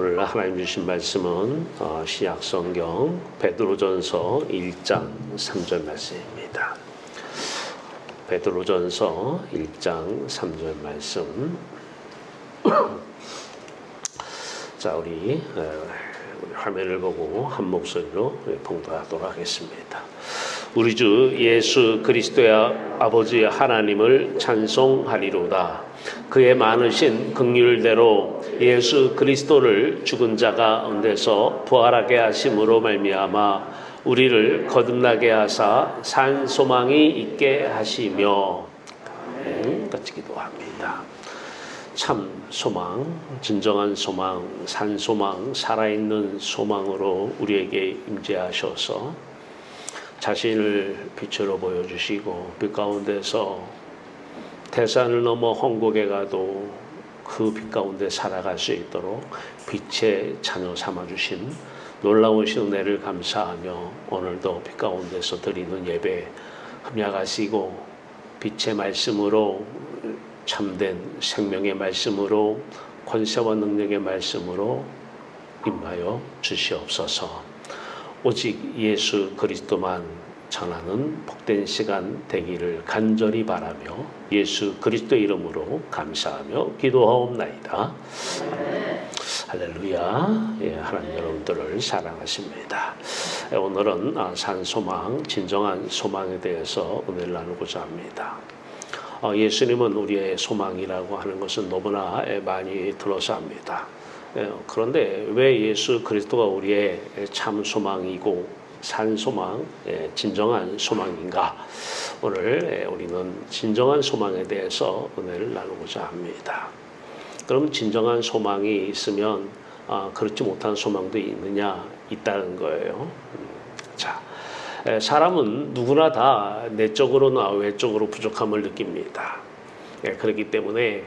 오늘 하나님 주신 말씀은 신약성경 베드로전서 1장 3절 말씀입니다. 베드로전서 1장 3절 말씀. 자, 우리 화면을 보고 한 목소리로 봉독하도록 하겠습니다. 우리 주 예수 그리스도의 아버지 하나님을 찬송하리로다. 그의 많으신 긍휼대로 예수 그리스도를 죽은 자 가운데서 부활하게 하심으로 말미암아 우리를 거듭나게 하사 산 소망이 있게 하시며 같이 기도합니다. 참 소망, 진정한 소망, 산 소망, 살아있는 소망으로 우리에게 임재하셔서 자신을 빛으로 보여주시고 빛 가운데서 대산을 넘어 홍곡에 가도 그 빛 가운데 살아갈 수 있도록 빛의 자녀 삼아주신 놀라우신 은혜를 감사하며 오늘도 빛 가운데서 드리는 예배 흠약하시고 빛의 말씀으로 참된 생명의 말씀으로 권세와 능력의 말씀으로 임하여 주시옵소서. 오직 예수 그리스도만 전하는 복된 시간 되기를 간절히 바라며 예수 그리스도 이름으로 감사하며 기도하옵나이다. 할렐루야. 예, 하나님 여러분들을 사랑하십니다. 오늘은 산소망, 진정한 소망에 대해서 은혜를 나누고자 합니다. 예수님은 우리의 소망이라고 하는 것은 너무나 많이 들어서 합니다. 그런데 왜 예수 그리스도가 우리의 참 소망이고 산 소망, 진정한 소망인가? 오늘 우리는 진정한 소망에 대해서 은혜를 나누고자 합니다. 그럼 진정한 소망이 있으면 그렇지 못한 소망도 있다는 거예요. 자, 사람은 누구나 다 내적으로나 외적으로 부족함을 느낍니다. 그렇기 때문에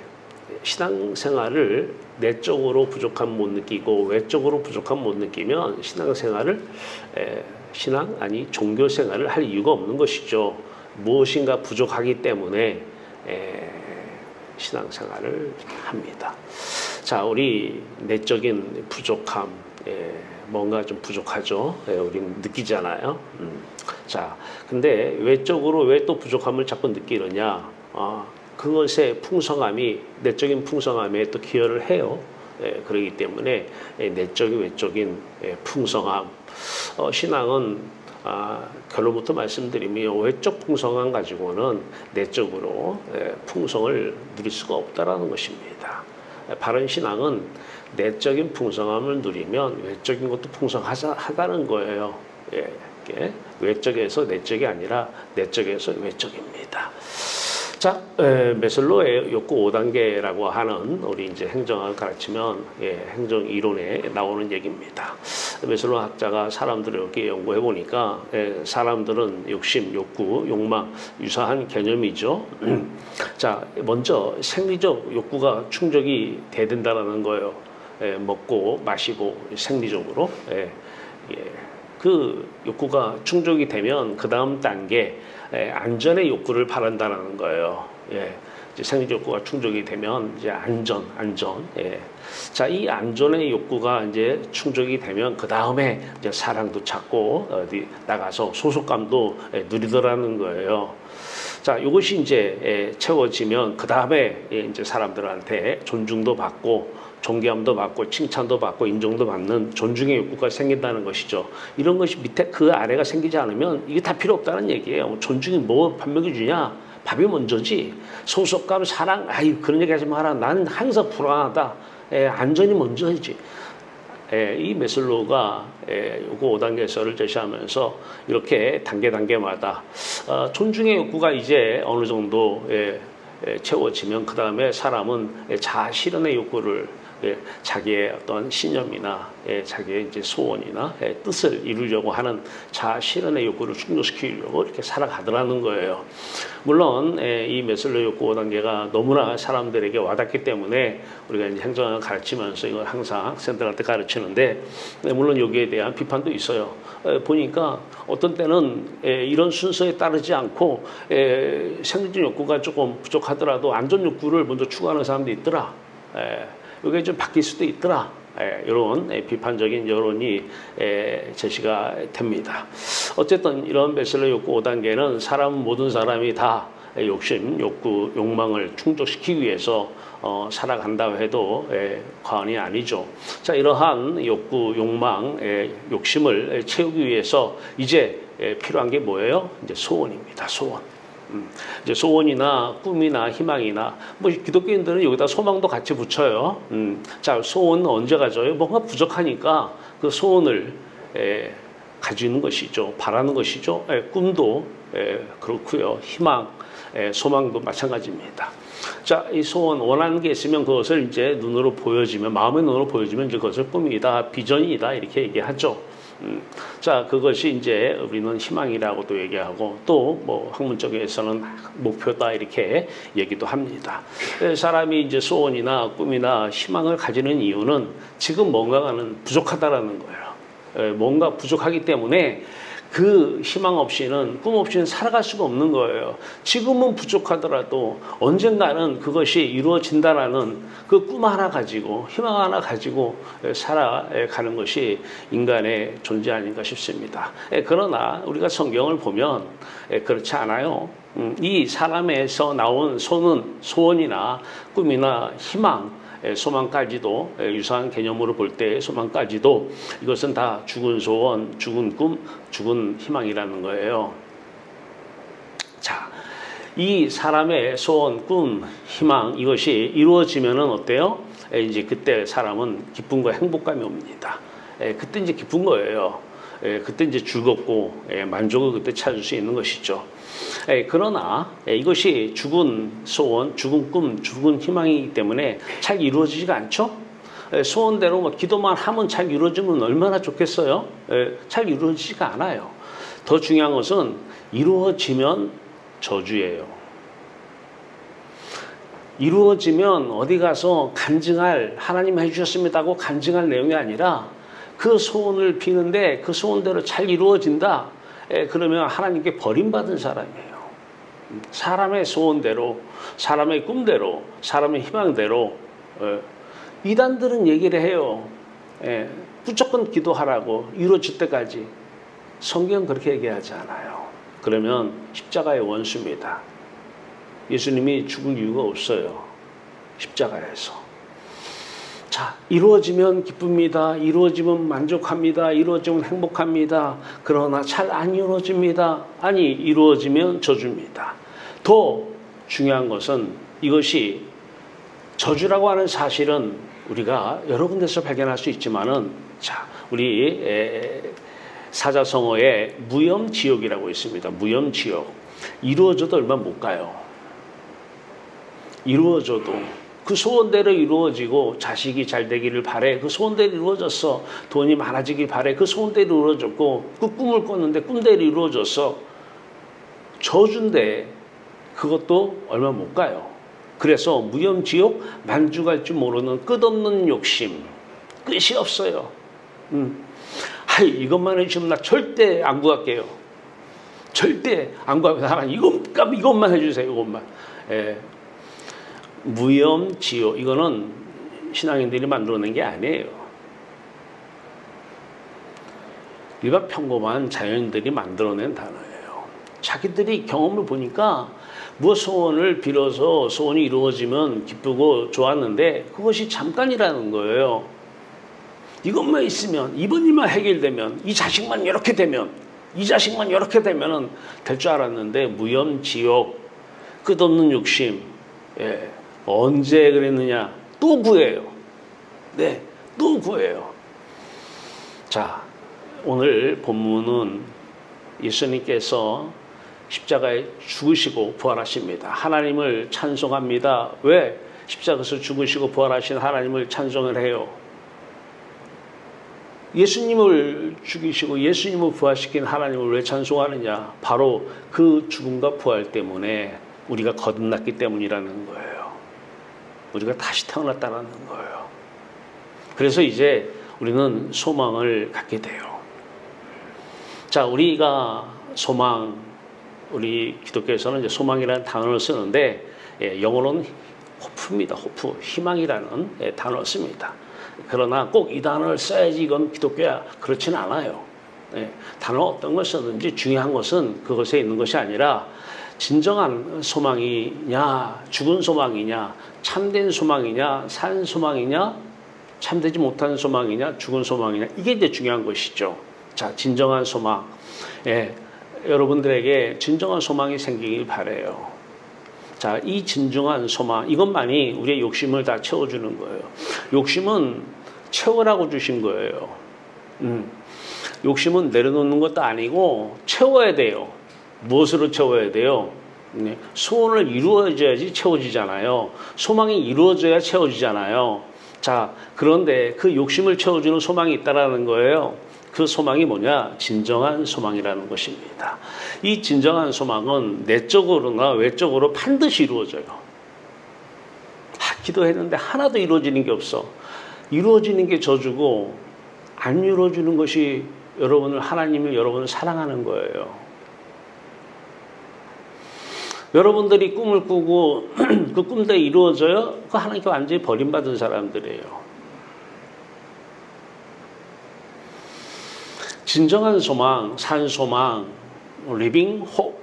신앙생활을 내적으로 부족함 못 느끼고 외적으로 부족함 못 느끼면 종교생활을 할 이유가 없는 것이죠. 무엇인가 부족하기 때문에 신앙생활을 합니다. 자, 우리 내적인 부족함, 뭔가 좀 부족하죠. 우리는 느끼잖아요. 자, 근데 외적으로 왜 또 부족함을 자꾸 느끼느냐? 그것의 풍성함이 내적인 풍성함에 또 기여를 해요. 그렇기 때문에 내적인 외적인 풍성함, 신앙은 결론부터 말씀드리면 외적 풍성함 가지고는 내적으로 풍성을 누릴 수가 없다라는 것입니다. 바른 신앙은 내적인 풍성함을 누리면 외적인 것도 풍성하다는 거예요. 외적에서 내적이 아니라 내적에서 외적입니다. 자, 메슬로의 욕구 5단계라고 하는 우리 이제 행정학을 가르치면 행정 이론에 나오는 얘기입니다. 메슬로 학자가 사람들을 이렇게 연구해 보니까 사람들은 욕심, 욕구, 욕망 유사한 개념이죠. 자, 먼저 생리적 욕구가 충족이 돼야 된다라는 거예요. 먹고 마시고 생리적으로 그 욕구가 충족이 되면 그 다음 단계 안전의 욕구를 바란다는 거예요. 이제 생리적 욕구가 충족이 되면 이제 안전. 자, 이 안전의 욕구가 이제 충족이 되면 그 다음에 이제 사랑도 찾고 어디 나가서 소속감도 누리더라는 거예요. 자, 이것이 이제 채워지면 그 다음에 이제 사람들한테 존중도 받고 존경함도 받고 칭찬도 받고 인정도 받는 존중의 욕구가 생긴다는 것이죠. 이런 것이 밑에 그 아래가 생기지 않으면 이게 다 필요 없다는 얘기예요. 존중이 뭐 밥 먹여주냐? 밥이 먼저지. 소속감, 사랑, 그런 얘기 하지 마라. 난 항상 불안하다. 안전이 먼저지. 이 메슬로우가 요거 5단계서를 제시하면서 이렇게 단계마다 존중의 욕구가 이제 어느 정도 채워지면 그 다음에 사람은 자아 실현의 욕구를 자기의 어떤 신념이나 자기의 이제 소원이나 뜻을 이루려고 하는 자아 실현의 욕구를 충족시키려고 이렇게 살아가더라는 거예요. 물론 이 메슬로 욕구 5단계가 너무나 사람들에게 와닿기 때문에 우리가 이제 행정학을 가르치면서 이걸 항상 학생들한테 가르치는데 물론 여기에 대한 비판도 있어요. 보니까 어떤 때는 이런 순서에 따르지 않고 생리적 욕구가 조금 부족하더라도 안전 욕구를 먼저 추구하는 사람도 있더라. 이게 좀 바뀔 수도 있더라. 이런 비판적인 여론이 제시가 됩니다. 어쨌든 이런 베슬러 욕구 5단계는 모든 사람이 다 욕심, 욕구, 욕망을 충족시키기 위해서 살아간다고 해도 과언이 아니죠. 자, 이러한 욕구, 욕망, 욕심을 채우기 위해서 이제 필요한 게 뭐예요? 이제 소원입니다. 소원. 이제 소원이나 꿈이나 희망이나 뭐 기독교인들은 여기다 소망도 같이 붙여요. 자, 소원은 언제 가져요? 뭔가 부족하니까 그 소원을 가지는 것이죠. 바라는 것이죠. 꿈도 그렇고요. 희망, 소망도 마찬가지입니다. 자, 이 소원 원하는 게 있으면 그것을 이제 눈으로 보여지면 마음의 눈으로 보여지면 이제 그것을 꿈이다, 비전이다 이렇게 얘기하죠. 자, 그것이 이제 우리는 희망이라고도 얘기하고 또 뭐 학문적에서는 목표다 이렇게 얘기도 합니다. 사람이 이제 소원이나 꿈이나 희망을 가지는 이유는 지금 뭔가는 부족하다라는 거예요. 뭔가 부족하기 때문에 그 희망 없이는, 꿈 없이는 살아갈 수가 없는 거예요. 지금은 부족하더라도 언젠가는 그것이 이루어진다라는 그 꿈 하나 가지고, 희망 하나 가지고 살아가는 것이 인간의 존재 아닌가 싶습니다. 그러나 우리가 성경을 보면 그렇지 않아요. 이 사람에서 나온 소원이나 꿈이나 희망, 소망까지도 유사한 개념으로 볼 때 소망까지도 이것은 다 죽은 소원, 죽은 꿈, 죽은 희망이라는 거예요. 자, 이 사람의 소원, 꿈, 희망 이것이 이루어지면은 어때요? 이제 그때 사람은 기쁨과 행복감이 옵니다. 그때 이제 기쁜 거예요. 그때 이제 즐겁고 만족을 그때 찾을 수 있는 것이죠. 그러나 이것이 죽은 소원, 죽은 꿈, 죽은 희망이기 때문에 잘 이루어지지가 않죠. 소원대로 뭐 기도만 하면 잘 이루어지면 얼마나 좋겠어요. 잘 이루어지지가 않아요. 더 중요한 것은 이루어지면 저주예요. 이루어지면 어디 가서 간증할, 하나님 해주셨습니다 하고 간증할 내용이 아니라 그 소원을 비는데 그 소원대로 잘 이루어진다. 그러면 하나님께 버림받은 사람이에요. 사람의 소원대로, 사람의 꿈대로, 사람의 희망대로 이단들은 얘기를 해요. 무조건 기도하라고 이루어질 때까지. 성경은 그렇게 얘기하지 않아요. 그러면 십자가의 원수입니다. 예수님이 죽을 이유가 없어요. 십자가에서. 자, 이루어지면 기쁩니다. 이루어지면 만족합니다. 이루어지면 행복합니다. 그러나 잘 안 이루어집니다. 아니, 이루어지면 저주입니다. 더 중요한 것은 이것이 저주라고 하는 사실은 우리가 여러 군데서 발견할 수 있지만은, 자, 우리 사자성어에 무염지옥이라고 있습니다. 무염지옥. 이루어져도 얼마 못 가요. 이루어져도 그 소원대로 이루어지고 자식이 잘 되기를 바래. 그 소원대로 이루어졌어. 돈이 많아지길 바래. 그 소원대로 이루어졌고 그 꿈을 꿨는데 꿈대로 이루어졌어. 저주인데 그것도 얼마 못 가요. 그래서 무염지옥, 만족할 줄 모르는 끝없는 욕심. 끝이 없어요. 이것만 해주시면 나 절대 안 구할게요. 절대 안 구합니다. 하나님 이것만 해주세요. 이것만. 무염지옥, 이거는 신앙인들이 만들어낸 게 아니에요. 일반 평범한 자연인들이 만들어낸 단어예요. 자기들이 경험을 보니까 무엇 소원을 빌어서 소원이 이루어지면 기쁘고 좋았는데 그것이 잠깐이라는 거예요. 이것만 있으면, 이번 일만 해결되면, 이 자식만 이렇게 되면, 이 자식만 이렇게 되면은 될 줄 알았는데 무염지옥, 끝없는 욕심. 언제 그랬느냐? 또 구해요. 네, 또 구해요. 자, 오늘 본문은 예수님께서 십자가에 죽으시고 부활하십니다. 하나님을 찬송합니다. 왜? 십자가에서 죽으시고 부활하신 하나님을 찬송을 해요. 예수님을 죽이시고 예수님을 부활시킨 하나님을 왜 찬송하느냐? 바로 그 죽음과 부활 때문에 우리가 거듭났기 때문이라는 거예요. 우리가 다시 태어났다는 거예요. 그래서 이제 우리는 소망을 갖게 돼요. 자, 우리가 소망, 우리 기독교에서는 이제 소망이라는 단어를 쓰는데 영어로는 호프입니다. 호프, 희망이라는 단어를 씁니다. 그러나 꼭 이 단어를 써야지 이건 기독교야. 그렇진 않아요. 예, 단어 어떤 걸 쓰든지 중요한 것은 그것에 있는 것이 아니라 진정한 소망이냐, 죽은 소망이냐, 참된 소망이냐, 산 소망이냐, 참되지 못한 소망이냐, 죽은 소망이냐, 이게 이제 중요한 것이죠. 자, 진정한 소망. 예, 여러분들에게 진정한 소망이 생기길 바라요. 자, 이 진정한 소망, 이것만이 우리의 욕심을 다 채워주는 거예요. 욕심은 채우라고 주신 거예요. 욕심은 내려놓는 것도 아니고 채워야 돼요. 무엇으로 채워야 돼요? 네, 소원을 이루어져야지 채워지잖아요. 소망이 이루어져야 채워지잖아요. 자, 그런데 그 욕심을 채워주는 소망이 있다라는 거예요. 그 소망이 뭐냐? 진정한 소망이라는 것입니다. 이 진정한 소망은 내적으로나 외적으로 반드시 이루어져요. 기도했는데 하나도 이루어지는 게 없어. 이루어지는 게 저주고 안 이루어지는 것이 하나님을 여러분을 사랑하는 거예요. 여러분들이 꿈을 꾸고 그 꿈대로 이루어져요? 그 하나님께 완전히 버림받은 사람들이에요. 진정한 소망, 산 소망, living hope,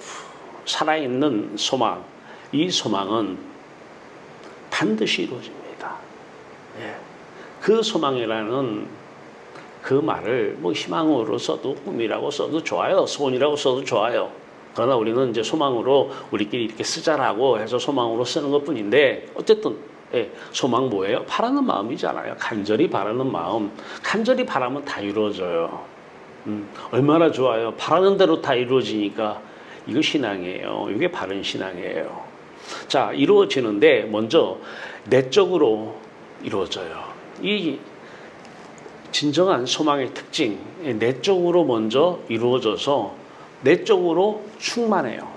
살아있는 소망, 이 소망은 반드시 이루어집니다. 예. 그 소망이라는 그 말을 뭐 희망으로 써도 꿈이라고 써도 좋아요. 소원이라고 써도 좋아요. 그러나 우리는 이제 소망으로 우리끼리 이렇게 쓰자라고 해서 소망으로 쓰는 것 뿐인데 어쨌든 예, 소망 뭐예요? 바라는 마음이잖아요. 간절히 바라는 마음. 간절히 바라면 다 이루어져요. 얼마나 좋아요. 바라는 대로 다 이루어지니까 이거 신앙이에요. 이게 바른 신앙이에요. 자, 이루어지는데 먼저 내적으로 이루어져요. 이 진정한 소망의 특징, 내적으로 먼저 이루어져서 내적으로 충만해요.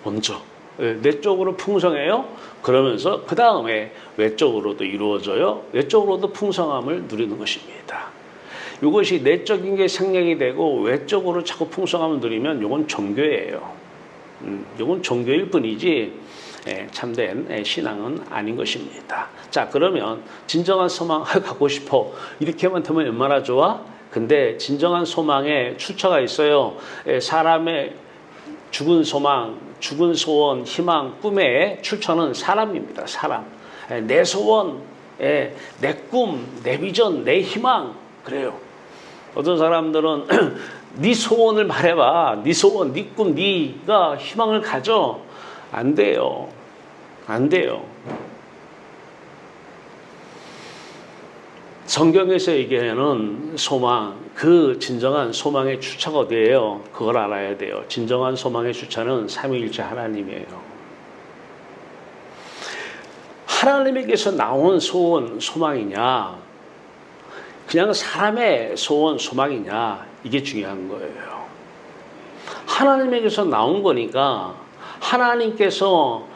먼저. 내적으로 풍성해요. 그러면서 그 다음에 외적으로도 이루어져요. 외적으로도 풍성함을 누리는 것입니다. 이것이 내적인 게 생략이 되고 외적으로 자꾸 풍성함을 누리면 이건 종교예요. 이건 종교일 뿐이지 참된 신앙은 아닌 것입니다. 자, 그러면 진정한 소망 갖고 싶어. 이렇게만 되면 얼마나 좋아? 근데 진정한 소망에 출처가 있어요. 사람의 죽은 소망, 죽은 소원, 희망, 꿈의 출처는 사람입니다. 사람. 내 소원, 내 꿈, 내 비전, 내 희망. 그래요. 어떤 사람들은 네 소원을 말해봐. 네 소원, 네 꿈, 네가 희망을 가져. 안 돼요. 안 돼요. 성경에서 얘기하는 소망, 그 진정한 소망의 주체가 어디예요? 그걸 알아야 돼요. 진정한 소망의 주체는 삼위일체 하나님이에요. 하나님에게서 나온 소원, 소망이냐, 그냥 사람의 소원, 소망이냐, 이게 중요한 거예요. 하나님에게서 나온 거니까 하나님께서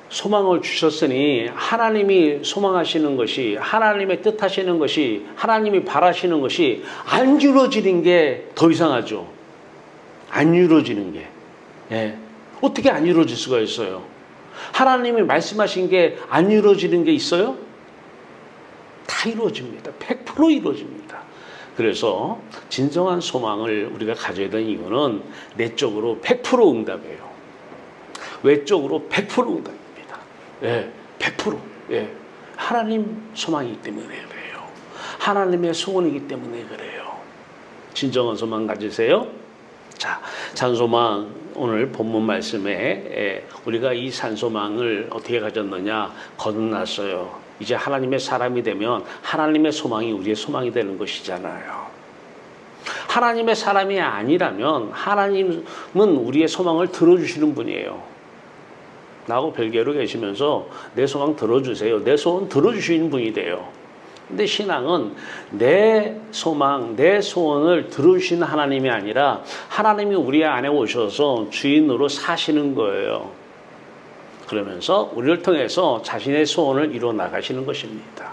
소망을 주셨으니 하나님이 소망하시는 것이, 하나님의 뜻하시는 것이, 하나님이 바라시는 것이 안 이루어지는 게 더 이상하죠. 안 이루어지는 게. 예. 어떻게 안 이루어질 수가 있어요? 하나님이 말씀하신 게 안 이루어지는 게 있어요? 다 이루어집니다. 100% 이루어집니다. 그래서 진정한 소망을 우리가 가져야 되는 이유는 내적으로 100% 응답이에요. 외적으로 100% 응답입니다. 예, 100%. 예. 하나님 소망이기 때문에 그래요. 하나님의 소원이기 때문에 그래요. 진정한 소망 가지세요. 자, 산소망 오늘 본문 말씀에 우리가 이 산소망을 어떻게 가졌느냐? 거듭났어요. 이제 하나님의 사람이 되면 하나님의 소망이 우리의 소망이 되는 것이잖아요. 하나님의 사람이 아니라면 하나님은 우리의 소망을 들어주시는 분이에요. 나하고 별개로 계시면서 내 소망 들어주세요. 내 소원 들어주시는 분이 돼요. 근데 신앙은 내 소망, 내 소원을 들어주시는 하나님이 아니라 하나님이 우리 안에 오셔서 주인으로 사시는 거예요. 그러면서 우리를 통해서 자신의 소원을 이루어 나가시는 것입니다.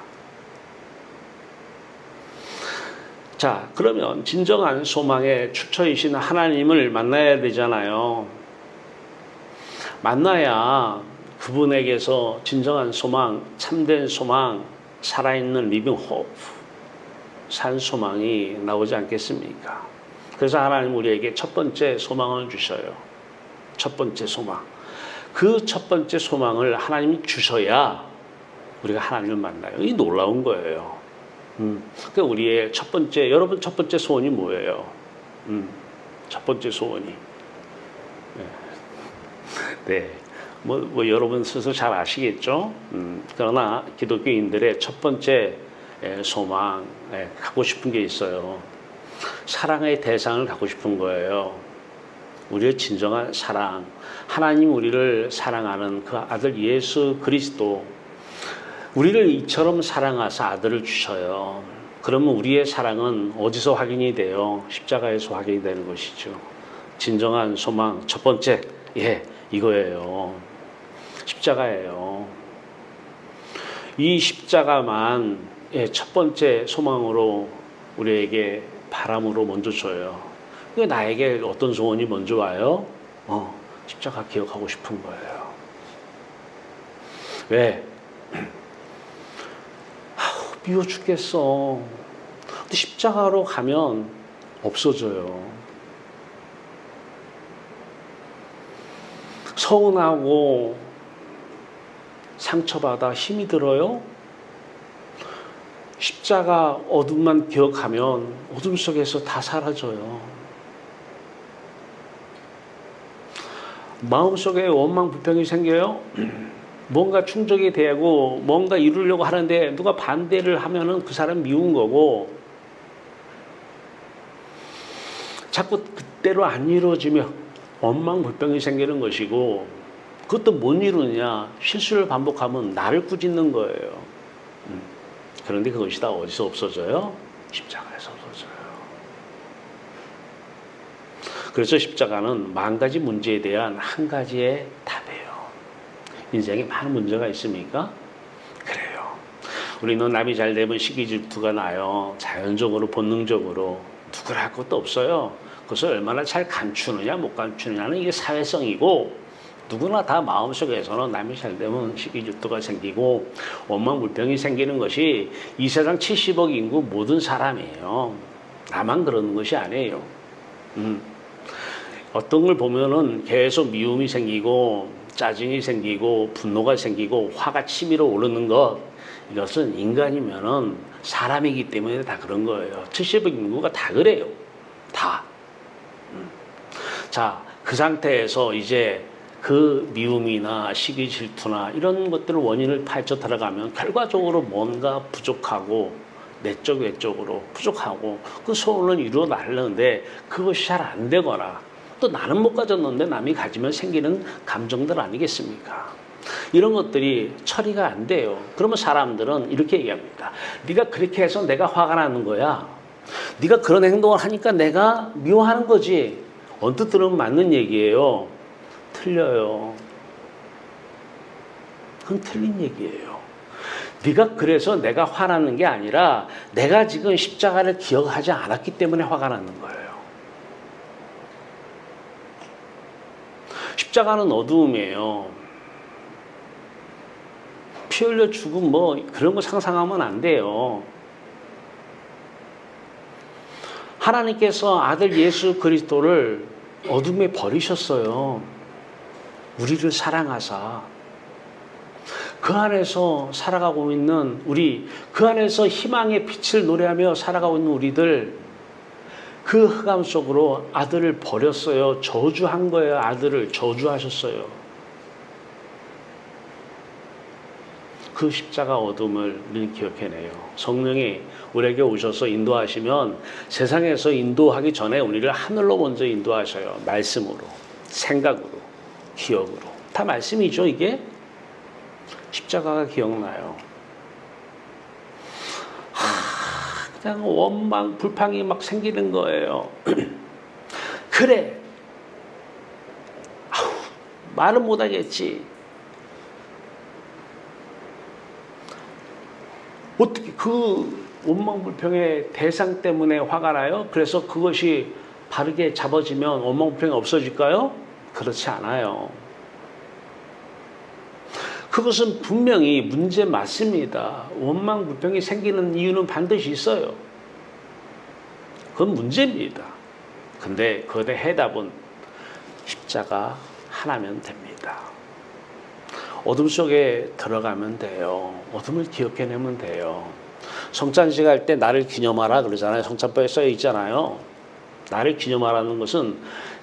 자, 그러면 진정한 소망의 출처이신 하나님을 만나야 되잖아요. 만나야 그분에게서 진정한 소망, 참된 소망, 살아있는 리빙 호프, 산 소망이 나오지 않겠습니까? 그래서 하나님 우리에게 첫 번째 소망을 주셔요. 첫 번째 소망. 그 첫 번째 소망을 하나님이 주셔야 우리가 하나님을 만나요. 이 놀라운 거예요. 그러니까 우리의 첫 번째, 여러분 첫 번째 소원이 뭐예요? 첫 번째 소원이. 네. 뭐 여러분 스스로 잘 아시겠죠? 그러나 기독교인들의 첫 번째 소망, 갖고 싶은 게 있어요. 사랑의 대상을 갖고 싶은 거예요. 우리의 진정한 사랑. 하나님 우리를 사랑하는 그 아들 예수 그리스도. 우리를 이처럼 사랑하사 아들을 주셔요. 그러면 우리의 사랑은 어디서 확인이 돼요? 십자가에서 확인이 되는 것이죠. 진정한 소망 첫 번째, 이거예요. 십자가예요. 이 십자가만 첫 번째 소망으로 우리에게 바람으로 먼저 줘요. 나에게 어떤 소원이 먼저 와요? 십자가 기억하고 싶은 거예요. 왜? 미워 죽겠어. 근데 십자가로 가면 없어져요. 서운하고 상처받아 힘이 들어요. 십자가 어둠만 기억하면 어둠 속에서 다 사라져요. 마음속에 원망 불평이 생겨요. 뭔가 충족이 되고 뭔가 이루려고 하는데 누가 반대를 하면은 그 사람 미운 거고, 자꾸 그때로 안 이루어지면 원망 불평이 생기는 것이고, 그것도 못 이루느냐, 실수를 반복하면 나를 꾸짖는 거예요. 그런데 그것이 다 어디서 없어져요? 십자가에서 없어져요. 그래서 십자가는 만 가지 문제에 대한 한 가지의 답이에요. 인생에 많은 문제가 있습니까? 그래요. 우리는 남이 잘 되면 시기 질투가 나요. 자연적으로 본능적으로. 누구라 할 것도 없어요. 그것을 얼마나 잘 감추느냐 못 감추느냐는 이게 사회성이고, 누구나 다 마음속에서는 남이 잘 되면 시기 질투가 생기고 원망 불평이 생기는 것이 이 세상 70억 인구 모든 사람이에요. 나만 그러는 것이 아니에요. 어떤 걸 보면은 계속 미움이 생기고 짜증이 생기고 분노가 생기고 화가 치밀어 오르는 것, 이것은 인간이면은 사람이기 때문에 다 그런 거예요. 70억 인구가 다 그래요. 다. 자, 그 상태에서 이제 그 미움이나 시기 질투나 이런 것들을 원인을 파헤쳐 들어가면 결과적으로 뭔가 부족하고 내적 외적으로 부족하고 그 소원을 이루어 나가려는데 그것이 잘 안 되거나, 또 나는 못 가졌는데 남이 가지면 생기는 감정들 아니겠습니까? 이런 것들이 처리가 안 돼요. 그러면 사람들은 이렇게 얘기합니다. 네가 그렇게 해서 내가 화가 나는 거야. 네가 그런 행동을 하니까 내가 미워하는 거지. 언뜻 들으면 맞는 얘기예요. 틀려요. 그건 틀린 얘기예요. 네가 그래서 내가 화나는 게 아니라 내가 지금 십자가를 기억하지 않았기 때문에 화가 나는 거예요. 십자가는 어두움이에요. 피 흘려 죽은 뭐 그런 거 상상하면 안 돼요. 하나님께서 아들 예수 그리스도를 어둠에 버리셨어요. 우리를 사랑하사. 그 안에서 살아가고 있는 우리, 그 안에서 희망의 빛을 노래하며 살아가고 있는 우리들, 그 흑암 속으로 아들을 버렸어요. 저주한 거예요. 아들을 저주하셨어요. 그 십자가 어둠을 우리는 기억해내요. 성령이 우리에게 오셔서 인도하시면 세상에서 인도하기 전에 우리를 하늘로 먼저 인도하셔요. 말씀으로, 생각으로, 기억으로. 다 말씀이죠, 이게? 십자가가 기억나요. 그냥 원망, 불평이 막 생기는 거예요. 그래. 말은 못하겠지. 어떻게 그 원망, 불평의 대상 때문에 화가 나요? 그래서 그것이 바르게 잡아지면 원망, 불평이 없어질까요? 그렇지 않아요. 그것은 분명히 문제 맞습니다. 원망, 불평이 생기는 이유는 반드시 있어요. 그건 문제입니다. 근데 그것의 해답은 십자가 하나면 됩니다. 어둠 속에 들어가면 돼요. 어둠을 기억해내면 돼요. 성찬식 할 때 나를 기념하라 그러잖아요. 성찬법에 써 있잖아요. 나를 기념하라는 것은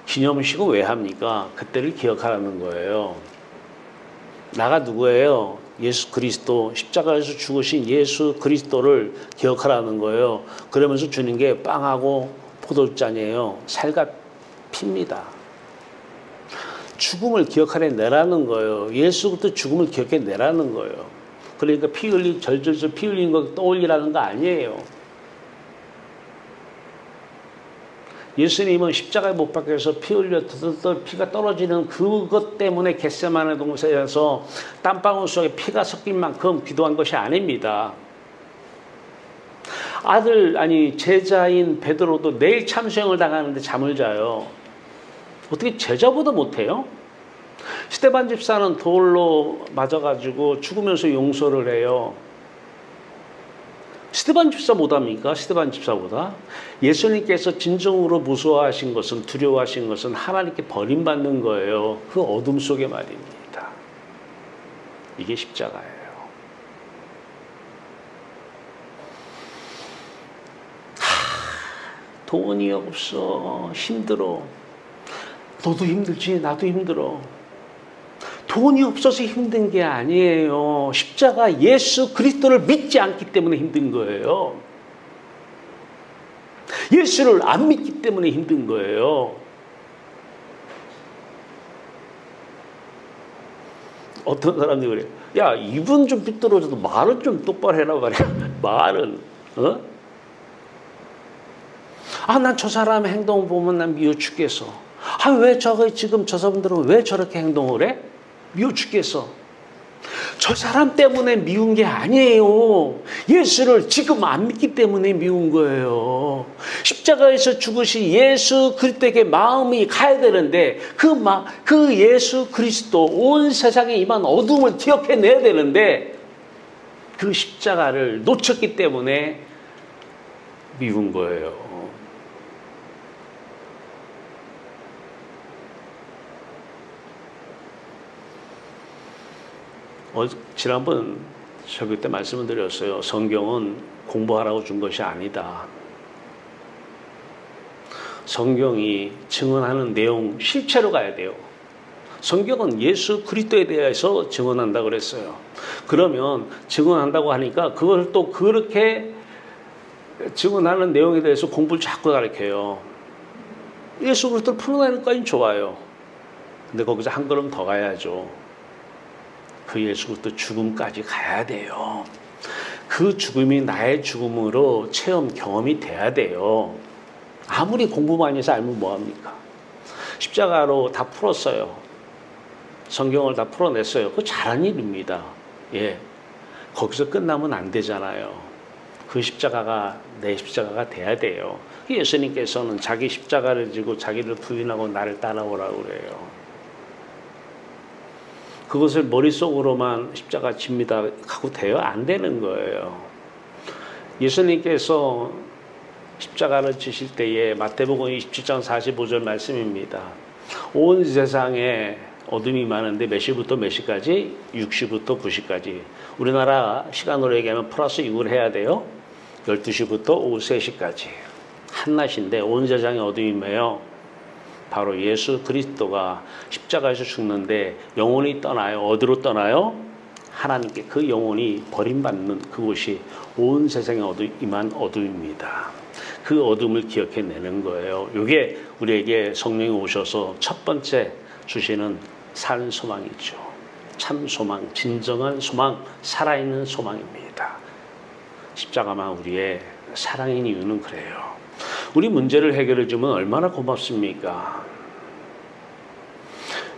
기념식을 왜 합니까? 그때를 기억하라는 거예요. 나가 누구예요? 예수 그리스도, 십자가에서 죽으신 예수 그리스도를 기억하라는 거예요. 그러면서 주는 게 빵하고 포도잔이에요. 살과 피입니다. 죽음을 기억하내라는 거예요. 예수부터 죽음을 기억해내라는 거예요. 그러니까 절절절 피 흘린 거 떠올리라는 거 아니에요. 예수님은 십자가에 못 박혀서 피 흘려 피가 떨어지는 그것 때문에 겟세마네 동산에서 땀방울 속에 피가 섞인 만큼 기도한 것이 아닙니다. 제자인 베드로도 내일 참수형을 당하는데 잠을 자요. 어떻게 제자보다 못해요? 스데반 집사는 돌로 맞아가지고 죽으면서 용서를 해요. 스데반 집사 못합니까? 스데반 집사보다. 예수님께서 진정으로 무서워하신 것은, 두려워하신 것은 하나님께 버림받는 거예요. 그 어둠 속에 말입니다. 이게 십자가예요. 돈이 없어. 힘들어. 너도 힘들지? 나도 힘들어. 돈이 없어서 힘든 게 아니에요. 십자가 예수 그리스도를 믿지 않기 때문에 힘든 거예요. 예수를 안 믿기 때문에 힘든 거예요. 어떤 사람들이 그래요. 야, 입은 좀 삐뚤어져도 말은 좀 똑바로 해라 말이야. 말은. 난 저 사람의 행동 보면 난 미워 죽겠어. 왜 지금 저 사람들은 왜 저렇게 행동을 해? 미워 죽겠어. 저 사람 때문에 미운 게 아니에요. 예수를 지금 안 믿기 때문에 미운 거예요. 십자가에서 죽으신 예수 그리스도에게 마음이 가야 되는데 그 예수 그리스도 온 세상에 임한 어둠을 기억해내야 되는데 그 십자가를 놓쳤기 때문에 미운 거예요. 지난번 설교 때 말씀을 드렸어요. 성경은 공부하라고 준 것이 아니다. 성경이 증언하는 내용 실체로 가야 돼요. 성경은 예수 그리스도에 대해서 증언한다고 그랬어요. 그러면 증언한다고 하니까 그걸 또 그렇게 증언하는 내용에 대해서 공부를 자꾸 가르쳐요. 예수 그리스도를 풀어내는 것까지는 좋아요. 근데 거기서 한 걸음 더 가야죠. 그 예수 그리스도 죽음까지 가야 돼요. 그 죽음이 나의 죽음으로 체험 경험이 돼야 돼요. 아무리 공부 많이 해서 알면 뭐합니까? 십자가로 다 풀었어요. 성경을 다 풀어냈어요. 그거 잘한 일입니다. 예, 거기서 끝나면 안 되잖아요. 그 십자가가 내 십자가가 돼야 돼요. 예수님께서는 자기 십자가를 지고 자기를 부인하고 나를 따라오라고 그래요. 그것을 머릿속으로만 십자가 집니다 하고 돼요? 안 되는 거예요. 예수님께서 십자가를 지실 때에 마태복음 27장 45절 말씀입니다. 온 세상에 어둠이 많은데 몇 시부터 몇 시까지? 6시부터 9시까지. 우리나라 시간으로 얘기하면 플러스 6을 해야 돼요. 12시부터 오후 3시까지. 한낮인데 온 세상에 어둠이 매요. 바로 예수 그리스도가 십자가에서 죽는데 영혼이 떠나요. 어디로 떠나요? 하나님께 그 영혼이 버림받는 그곳이 온 세상에 임한 어둠입니다. 그 어둠을 기억해내는 거예요. 이게 우리에게 성령이 오셔서 첫 번째 주시는 산 소망이죠. 참 소망, 진정한 소망, 살아있는 소망입니다. 십자가만 우리의 사랑인 이유는 그래요. 우리 문제를 해결해 주면 얼마나 고맙습니까?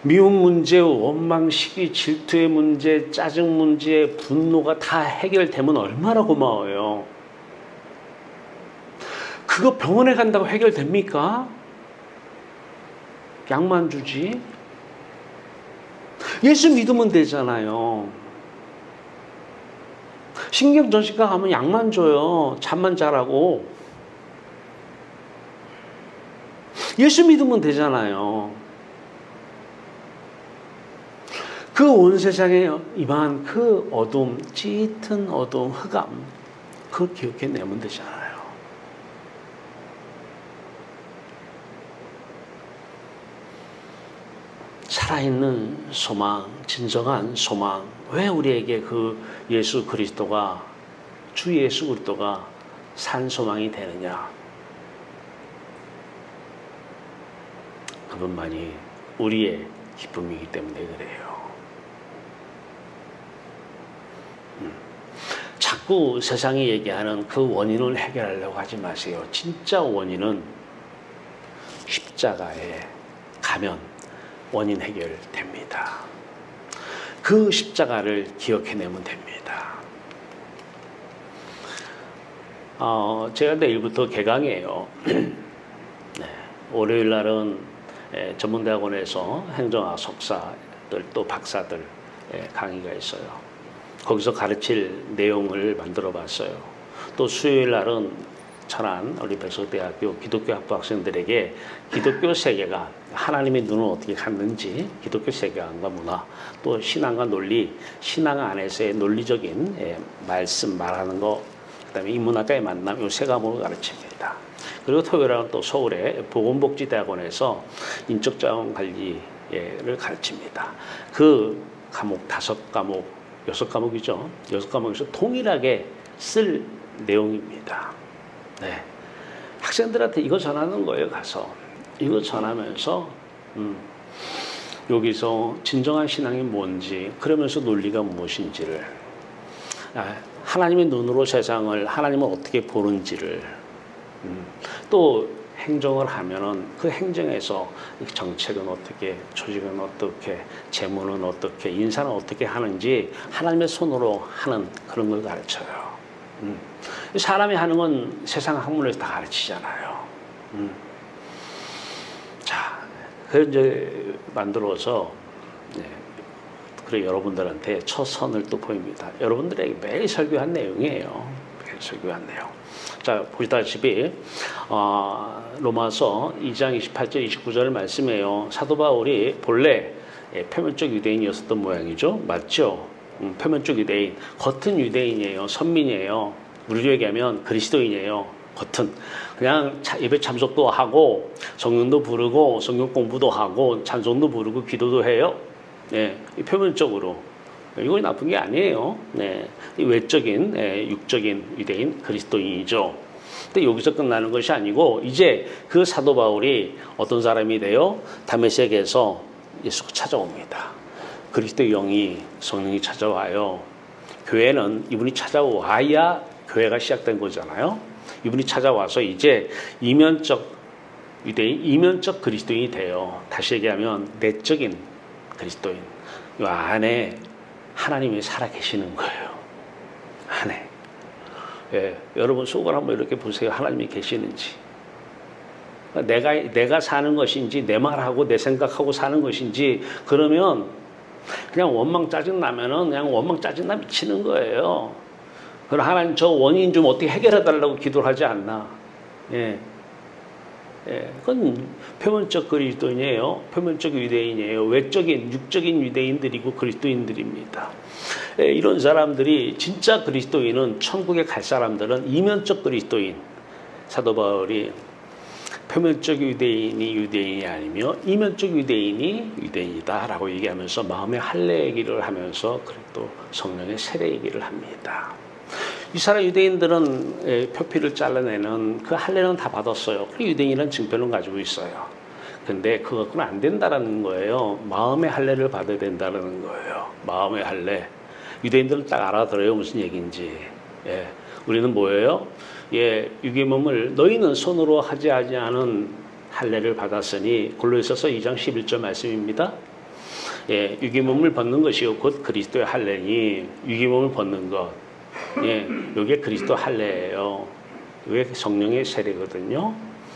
미움 문제, 원망, 시기, 질투의 문제, 짜증 문제, 분노가 다 해결되면 얼마나 고마워요. 그거 병원에 간다고 해결됩니까? 약만 주지. 예수 믿으면 되잖아요. 신경전신과 가면 약만 줘요. 잠만 자라고. 예수 믿으면 되잖아요. 그 온 세상에 임한 그 어둠, 짙은 어둠, 흑암, 그걸 기억해내면 되잖아요. 살아있는 소망, 진정한 소망. 왜 우리에게 그 예수 그리스도가, 주 예수 그리스도가 산 소망이 되느냐? 그분만이 우리의 기쁨이기 때문에 그래요. 자꾸 세상이 얘기하는 그 원인을 해결하려고 하지 마세요. 진짜 원인은 십자가에 가면 원인 해결됩니다. 그 십자가를 기억해내면 됩니다. 제가 내일부터 개강이에요. 네, 월요일 날은 전문대학원에서 행정학 석사들 또 박사들 강의가 있어요. 거기서 가르칠 내용을 만들어 봤어요. 또 수요일 날은 천안 어린백석대학교 기독교 학부 학생들에게 기독교 세계가 하나님의 눈을 어떻게 갖는지, 기독교 세계관과 문화, 또 신앙과 논리, 신앙 안에서의 논리적인 말씀 말하는 거, 그다음에 인문학과의 만남, 이 세 과목을 가르칩니다. 그리고 토요일은 또 서울의 보건복지대학원에서 인적자원관리를 가르칩니다. 그 과목 5과목, 6과목이죠. 6과목에서 동일하게 쓸 내용입니다. 네. 학생들한테 이거 전하는 거예요. 가서 이거 전하면서 여기서 진정한 신앙이 뭔지, 그러면서 논리가 무엇인지를, 하나님의 눈으로 세상을, 하나님은 어떻게 보는지를, 또 행정을 하면은 그 행정에서 정책은 어떻게, 조직은 어떻게, 재무는 어떻게, 인사는 어떻게 하는지 하나님의 손으로 하는 그런 걸 가르쳐요. 사람이 하는 건 세상 학문에서 다 가르치잖아요. 자, 그걸 이제 만들어서, 그래 여러분들한테 첫 선을 또 보입니다. 여러분들에게 매일 설교한 내용이에요. 매일 설교한 내용. 자, 보시다시피 로마서 2장 28절 29절 말씀이에요. 사도 바울이 본래 표면적 유대인이었던 모양이죠. 맞죠? 표면적 유대인, 겉은 유대인이에요. 선민이에요. 우리로 얘기하면 그리스도인이에요. 겉은 그냥 예배 참석도 하고 성경도 부르고 성경 공부도 하고 찬송도 부르고 기도도 해요. 네, 표면적으로 이건 나쁜 게 아니에요. 네, 외적인 육적인 유대인 그리스도인이죠. 근데 여기서 끝나는 것이 아니고 이제 그 사도 바울이 어떤 사람이 돼요? 다메섹에서 예수가 찾아옵니다. 그리스도의 영이, 성령이 찾아와요. 교회는 이분이 찾아와야 교회가 시작된 거잖아요. 이분이 찾아와서 이제 이면적 유대인, 이면적 그리스도인이 돼요. 다시 얘기하면 내적인 그리스도인. 이 안에 하나님이 살아계시는 거예요. 안에. 여러분 속을 한번 이렇게 보세요. 하나님이 계시는지. 내가 사는 것인지, 내 말하고 내 생각하고 사는 것인지, 그러면 그냥 원망 짜증 나면은 그냥 원망 짜증 나 미치는 거예요. 그럼 하나님 저 원인 좀 어떻게 해결해 달라고 기도를 하지 않나? 그건 표면적 그리스도인이에요. 표면적 유대인이에요. 외적인 육적인 유대인들이고 그리스도인들입니다. 이런 사람들이, 진짜 그리스도인은, 천국에 갈 사람들은 이면적 그리스도인. 사도 바울이 표면적 유대인이 유대인이 아니며 이면적 유대인이 유대인이다라고 얘기하면서 마음의 할례 얘기를 하면서 그리고 성령의 세례 얘기를 합니다. 이스라엘 유대인들은 표피를 잘라내는 그 할례는 다 받았어요. 그 유대인이라는 증표는 가지고 있어요. 근데 그것은 안 된다라는 거예요. 마음의 할례를 받아야 된다는 거예요. 마음의 할례. 유대인들은 딱 알아들어요. 무슨 얘기인지. 우리는 뭐예요? 유기몸을 너희는 손으로 하지 않은 할례를 받았으니, 골로새서 2장 11절 말씀입니다. 유기몸을 벗는 것이요 곧 그리스도의 할례니, 유기몸을 벗는 것. 이게 그리스도 할례예요. 이게 성령의 세례거든요.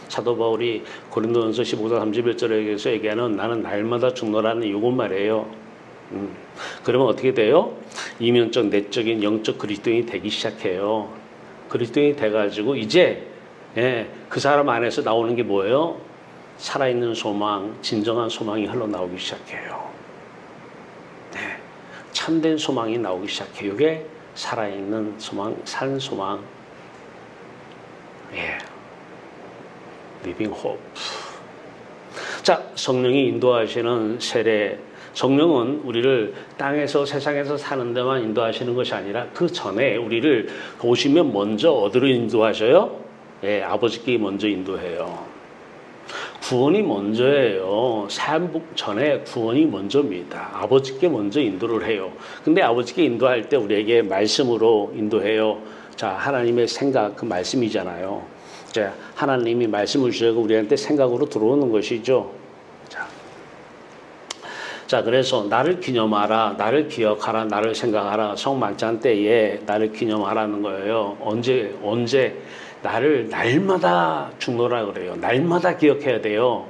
사도 바울이 고린도전서 15장 31절에서 얘기하는 나는 날마다 죽노라는 이것 말이에요. 그러면 어떻게 돼요? 이면적, 내적인, 영적 그리스도인이 되기 시작해요. 그리스도인이 돼가지고 이제 그 사람 안에서 나오는 게 뭐예요? 살아있는 소망, 진정한 소망이 흘러나오기 시작해요. 네. 참된 소망이 나오기 시작해요. 이게 살아있는 소망, 산 소망. 예. Living hope. 자, 성령이 인도하시는 세례. 성령은 우리를 땅에서 세상에서 사는 데만 인도하시는 것이 아니라 그 전에 우리를 오시면 먼저 어디로 인도하셔요? 예, 아버지께 먼저 인도해요. 구원이 먼저예요. 사역복 전에 구원이 먼저입니다. 아버지께 먼저 인도를 해요. 근데 아버지께 인도할 때 우리에게 말씀으로 인도해요. 자, 하나님의 생각, 그 말씀이잖아요. 자, 하나님이 말씀을 주시고 우리한테 생각으로 들어오는 것이죠. 자, 그래서 나를 기념하라, 나를 기억하라, 나를 생각하라. 성만찬 때에 나를 기념하라는 거예요. 언제 나를 날마다 죽노라 그래요. 날마다 기억해야 돼요.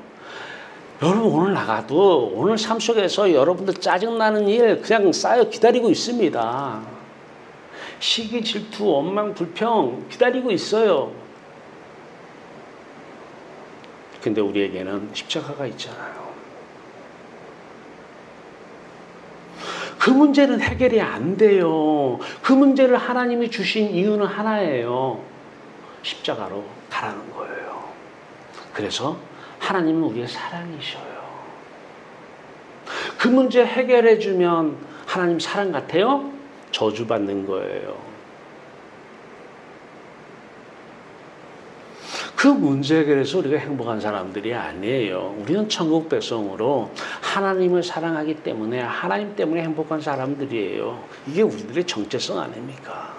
여러분 오늘 나가도 오늘 삶 속에서 여러분들 짜증나는 일 그냥 쌓여 기다리고 있습니다. 시기, 질투, 원망, 불평 기다리고 있어요. 근데 우리에게는 십자가가 있잖아요. 그 문제는 해결이 안 돼요. 그 문제를 하나님이 주신 이유는 하나예요. 십자가로 가라는 거예요. 그래서 하나님은 우리의 사랑이셔요. 그 문제 해결해 주면 하나님 사랑 같아요? 저주받는 거예요. 그 문제 해결해서 우리가 행복한 사람들이 아니에요. 우리는 천국 백성으로 하나님을 사랑하기 때문에 하나님 때문에 행복한 사람들이에요. 이게 우리들의 정체성 아닙니까?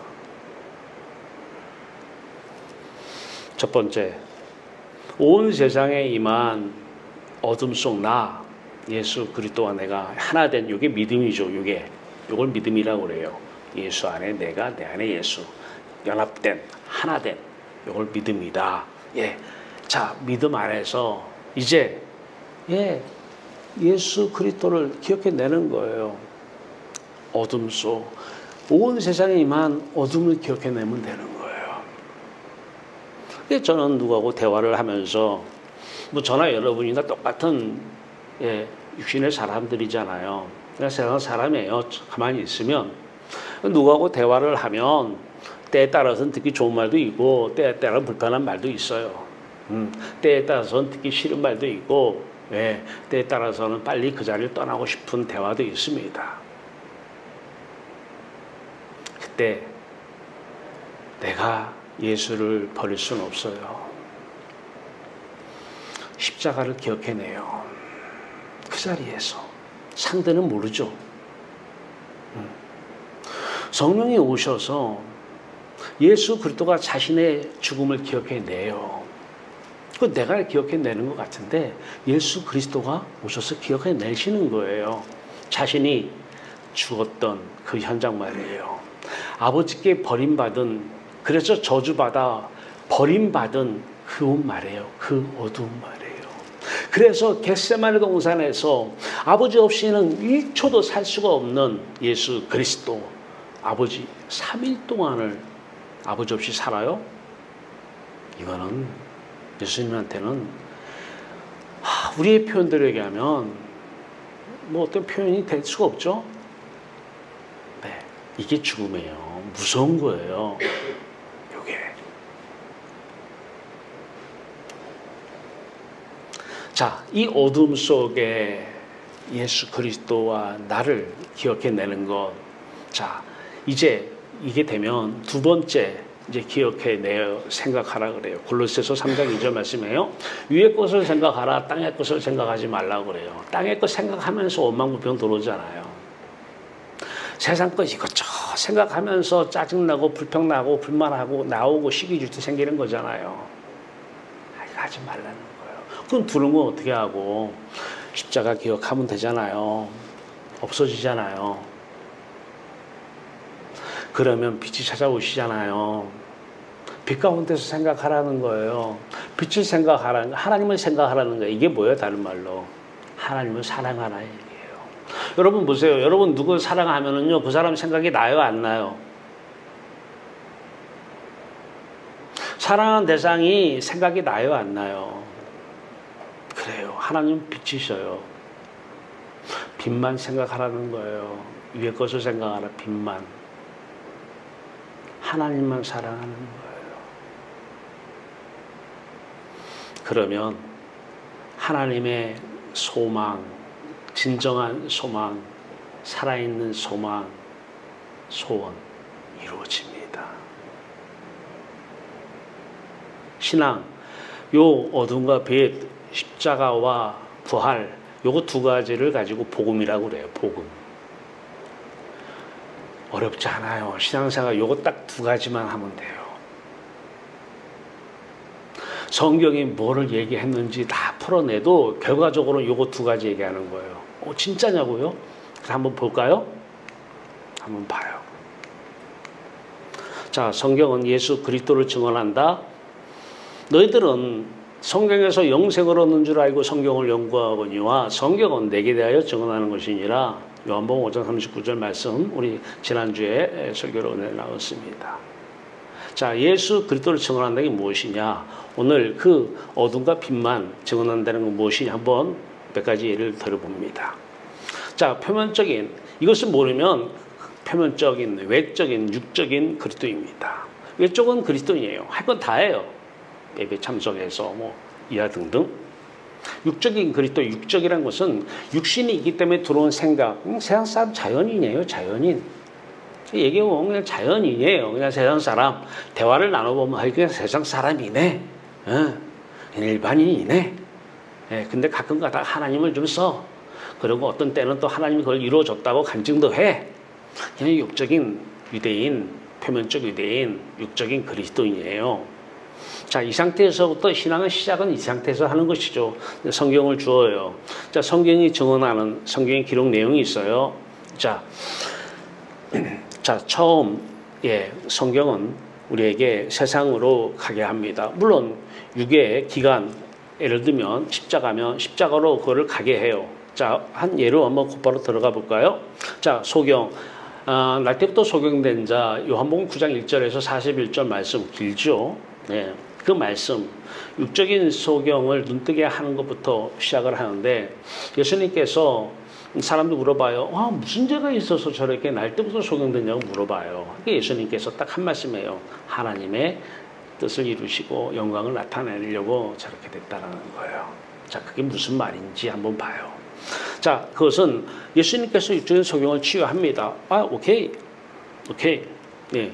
첫 번째, 온 세상에 임한 어둠 속 나 예수 그리스도와 내가 하나 된 이게 믿음이죠. 이걸 믿음이라고 그래요. 예수 안에 내가, 내 안에 예수 연합된 하나 된 이걸 믿음이다. 예, 자 믿음 안에서 이제 예수 그리스도를 기억해내는 거예요. 어둠 속 온 세상에 임한 어둠을 기억해내면 되는 거예요. 그래서 저는 누구하고 대화를 하면서 뭐 저나 여러분이나 똑같은 육신의 사람들이잖아요. 그냥 세상 사람이에요. 가만히 있으면 누구하고 대화를 하면 때에 따라서는 듣기 좋은 말도 있고 때에 따라서는 불편한 말도 있어요. 때에 따라서는 듣기 싫은 말도 있고 때에 따라서는 빨리 그 자리를 떠나고 싶은 대화도 있습니다. 그때 내가 예수를 버릴 수는 없어요. 십자가를 기억해내요. 그 자리에서 상대는 모르죠. 성령이 오셔서 예수 그리스도가 자신의 죽음을 기억해내요. 그 내가 기억해내는 것 같은데 예수 그리스도가 오셔서 기억해내시는 거예요. 자신이 죽었던 그 현장 말이에요. 아버지께 버림받은, 그래서 저주받아 버림받은 그 옷 말이에요. 그 어두운 말이에요. 그래서 겟세마네 동산에서 아버지 없이는 1초도 살 수가 없는 예수 그리스도, 아버지 3일 동안을 아버지 없이 살아요? 이거는 예수님한테는 우리의 표현대로 얘기하면 뭐 어떤 표현이 될 수가 없죠? 네, 이게 죽음이에요. 무서운 거예요. 이게. 자, 이 어둠 속에 예수 그리스도와 나를 기억해내는 것. 자, 이제 이게 되면 두 번째 이제 기억해내어 생각하라 그래요. 골로새서 3장 2절 말씀이에요. 위의 것을 생각하라, 땅의 것을 생각하지 말라고 그래요. 땅의 것 생각하면서 원망불평 들어오잖아요. 세상 것 이것저것 생각하면서 짜증나고 불평나고 불만하고 나오고 시기 질투 생기는 거잖아요. 이거 하지 말라는 거예요. 그럼 두는 건 어떻게 하고 십자가 기억하면 되잖아요. 없어지잖아요. 그러면 빛이 찾아오시잖아요. 빛 가운데서 생각하라는 거예요. 빛을 생각하라는, 하나님을 생각하라는 거예요. 이게 뭐예요? 다른 말로 하나님을 사랑하라 얘기예요. 여러분 보세요. 여러분 누구 사랑하면은요, 그 사람 생각이 나요, 안 나요? 사랑하는 대상이 생각이 나요, 안 나요? 그래요. 하나님 빛이셔요. 빛만 생각하라는 거예요. 위의 것을 생각하라. 빛만. 하나님만 사랑하는 거예요. 그러면 하나님의 소망, 진정한 소망, 살아있는 소망, 소원 이루어집니다. 신앙, 요 어둠과 빛, 십자가와 부활, 요거 두 가지를 가지고 복음이라고 그래요. 복음. 어렵지 않아요. 신앙생활 요거 딱 두 가지만 하면 돼요. 성경이 뭐를 얘기했는지 다 풀어내도 결과적으로 요거 두 가지 얘기하는 거예요. 진짜냐고요? 그래서 한번 볼까요? 한번 봐요. 자, 성경은 예수 그리스도를 증언한다. 너희들은 성경에서 영생을 얻는 줄 알고 성경을 연구하거니와 성경은 내게 대하여 증언하는 것이니라. 요한복음 5장 39절 말씀 우리 지난주에 설교로 나눴습니다. 자, 예수 그리스도를 증언한다는 게 무엇이냐? 오늘 그 어둠과 빛만 증언한다는 건 무엇이냐? 한번 몇 가지 예를 들어봅니다. 자, 표면적인 이것을 모르면 표면적인 외적인 육적인 그리스도입니다. 외적은 그리스도인이에요. 할 건 다 해요. 예배 참석해서 뭐 이하 등등. 육적인 그리스도, 육적이라는 것은 육신이 있기 때문에 들어온 생각. 세상 사람 자연인이에요. 자연인. 얘기하면 그냥 자연인이에요. 그냥 세상 사람. 대화를 나눠보면 그냥 세상 사람이네. 일반인이네. 근데 가끔 가다가 하나님을 좀 써. 그리고 어떤 때는 또 하나님이 그걸 이루어줬다고 간증도 해. 그냥 육적인 유대인, 표면적 유대인, 육적인 그리스도인이에요. 자, 이 상태에서부터 신앙의 시작은 이 상태에서 하는 것이죠. 성경을 주어요. 자, 성경이 증언하는 성경의 기록 내용이 있어요. 자, 처음 성경은 우리에게 세상으로 가게 합니다. 물론 육의 기간, 예를 들면 십자가면 십자가로 그거를 가게 해요. 자, 한 예로 한번 곧바로 들어가 볼까요? 자, 소경. 날 때부터 소경된 자, 요한복음 9장 1절에서 41절 말씀 길죠. 네. 그 말씀, 육적인 소경을 눈뜨게 하는 것부터 시작을 하는데 예수님께서 사람들 물어봐요. 무슨 죄가 있어서 저렇게 날 때부터 소경됐냐고 물어봐요. 예수님께서 딱 한 말씀이에요. 하나님의 뜻을 이루시고 영광을 나타내려고 저렇게 됐다라는 거예요. 자, 그게 무슨 말인지 한번 봐요. 자, 그것은 예수님께서 육적인 소경을 치유합니다. 오케이. 네.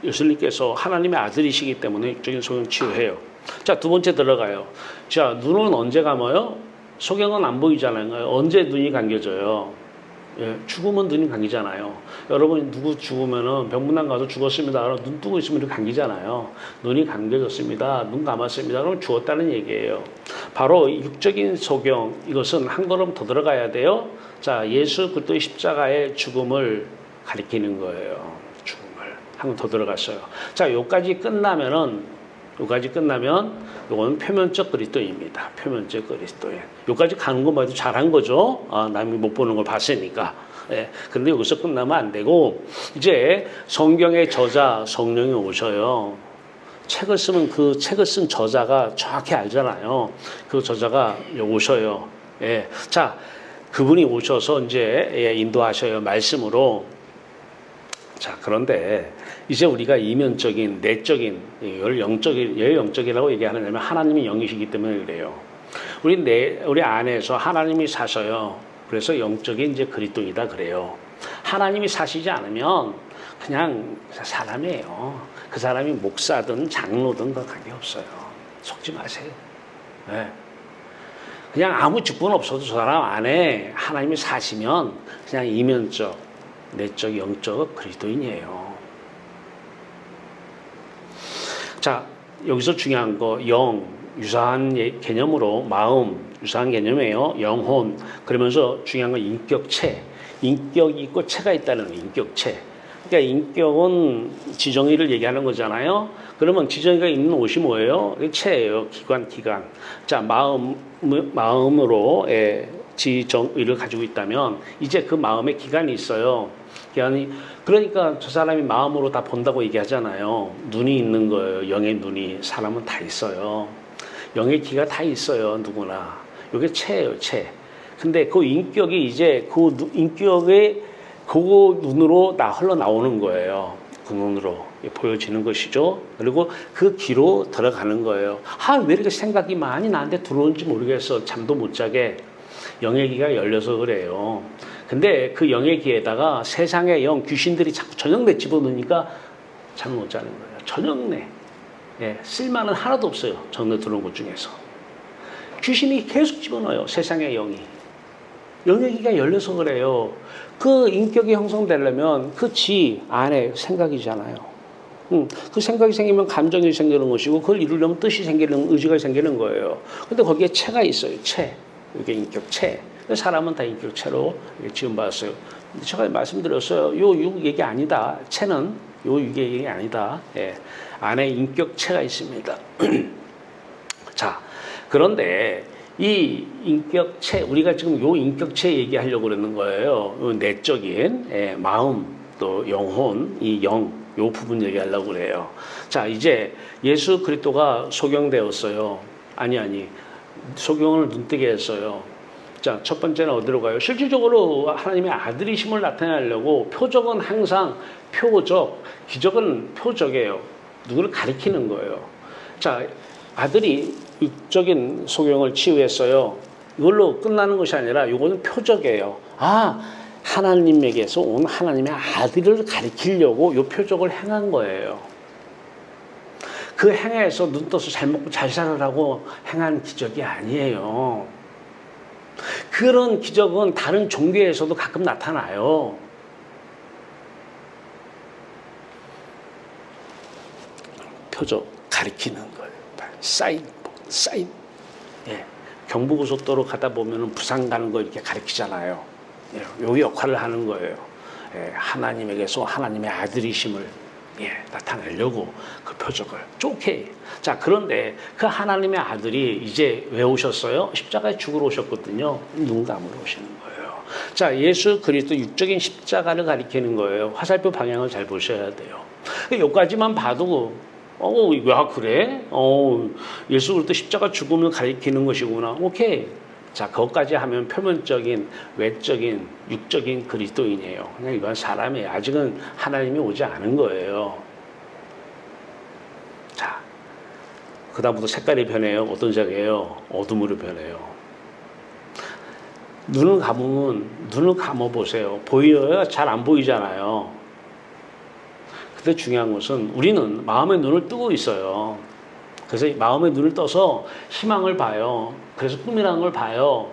예수님께서 하나님의 아들이시기 때문에 육적인 소경 치유해요. 자, 두 번째 들어가요. 자, 눈은 언제 감아요? 소경은 안 보이잖아요. 언제 눈이 감겨져요? 죽으면 눈이 감기잖아요. 여러분 누구 죽으면은 병문안 가서 죽었습니다. 그럼 눈 뜨고 있으면 이렇게 감기잖아요. 눈이 감겨졌습니다. 눈 감았습니다. 그럼 죽었다는 얘기예요. 바로 육적인 소경, 이것은 한 걸음 더 들어가야 돼요. 자, 예수 그리스도의 십자가의 죽음을 가리키는 거예요. 죽음을 한 번 더 들어갔어요. 자, 요까지 끝나면 요거는 표면적 그리스도입니다. 표면적 그리스도인. 요까지 가는 것만 해도 잘한 거죠. 남이 못 보는 걸 봤으니까. 근데 여기서 끝나면 안 되고 이제 성경의 저자 성령이 오셔요. 책을 쓰면 그 책을 쓴 저자가 정확히 알잖아요. 그 저자가 오셔요. 자, 그분이 오셔서 이제 인도하셔요. 말씀으로. 자, 그런데 이제 우리가 이면적인, 내적인, 영적이라고 얘기하느냐면 하나님이 영이시기 때문에 그래요. 우리 안에서 하나님이 사셔요. 그래서 영적인 이제 그리스도이다 그래요. 하나님이 사시지 않으면 그냥 사람이에요. 그 사람이 목사든 장로든 그 관계없어요. 속지 마세요. 그냥 아무 직분 없어도 저 사람 안에 하나님이 사시면 그냥 이면적, 내적, 영적 그리스도인이에요. 자, 여기서 중요한 거 영, 유사한 개념으로 마음, 유사한 개념이에요. 영혼. 그러면서 중요한 건 인격체. 인격이 있고 체가 있다는 거예요. 인격체. 그러니까 인격은 지정의를 얘기하는 거잖아요. 그러면 지정의가 있는 옷이 뭐예요? 체예요. 기관. 자, 마음으로 지정의를 가지고 있다면 이제 그 마음에 기관이 있어요. 그러니까 저 사람이 마음으로 다 본다고 얘기하잖아요. 눈이 있는 거예요. 영의 눈이. 사람은 다 있어요. 영의 기가 다 있어요, 누구나. 이게 체예요, 체. 근데 그 인격이 이제 그 인격의 그 눈으로 흘러나오는 거예요. 그 눈으로 보여지는 것이죠. 그리고 그 귀로 들어가는 거예요. 왜 이렇게 생각이 많이 나한테 들어오는지 모르겠어. 잠도 못 자게. 영의 귀가 열려서 그래요. 근데 그 영의 귀에다가 세상의 영, 귀신들이 자꾸 저녁내 집어넣으니까 잠 못 자는 거예요. 저녁내. 예, 쓸만은 하나도 없어요. 저녁내 들어온 것 중에서. 귀신이 계속 집어넣어요. 세상의 영이. 영의 귀가 열려서 그래요. 그 인격이 형성되려면 그 지 안에 생각이잖아요. 그 생각이 생기면 감정이 생기는 것이고 그걸 이루려면 뜻이 생기는, 의지가 생기는 거예요. 근데 거기에 체가 있어요. 체. 이게 인격체. 사람은 다 인격체로 지음받았어요. 제가 말씀드렸어요. 요 얘기 아니다. 체는 요 얘기 아니다. 예. 안에 인격체가 있습니다. 자, 그런데 이 인격체, 우리가 지금 요 인격체 얘기하려고 그러는 거예요. 요 내적인 마음, 또 영혼, 이 영, 요 부분 얘기하려고 그래요. 자, 이제 예수 그리스도가 소경되었어요. 아니. 소경을 눈뜨게 했어요. 자, 첫 번째는 어디로 가요? 실질적으로 하나님의 아들이심을 나타내려고 표적은 항상 표적, 기적은 표적이에요. 누구를 가리키는 거예요. 자, 아들이 육적인 소경을 치유했어요. 이걸로 끝나는 것이 아니라 이거는 표적이에요. 하나님에게서 온 하나님의 아들을 가리키려고 이 표적을 행한 거예요. 그 행해서 눈 떠서 잘 먹고 잘 살으라고 행한 기적이 아니에요. 그런 기적은 다른 종교에서도 가끔 나타나요. 표적, 가리키는 거예요. 사인. 예. 경부고속도로 가다 보면 부산 가는 거 이렇게 가리키잖아요. 예. 요 역할을 하는 거예요. 예. 하나님에게서 하나님의 아들이심을 나타내려고 그 표적을 좋게. 자, 그런데 그 하나님의 아들이 이제 왜 오셨어요? 십자가에 죽으러 오셨거든요. 눈 감으러 오시는 거예요. 자, 예수 그리스도 육적인 십자가를 가리키는 거예요. 화살표 방향을 잘 보셔야 돼요. 여기까지만 봐도 그래? 예수 그리스도 십자가 죽음을 가리키는 것이구나. 오케이. 자, 그것까지 하면 표면적인, 외적인, 육적인 그리스도인이에요. 그냥 이건 사람이에요. 아직은 하나님이 오지 않은 거예요. 자, 그 다음부터 색깔이 변해요. 어떤 색이에요? 어둠으로 변해요. 눈을 감아보세요. 보여요? 잘 안 보이잖아요. 근데 중요한 것은 우리는 마음의 눈을 뜨고 있어요. 그래서 마음의 눈을 떠서 희망을 봐요. 그래서 꿈이라는 걸 봐요.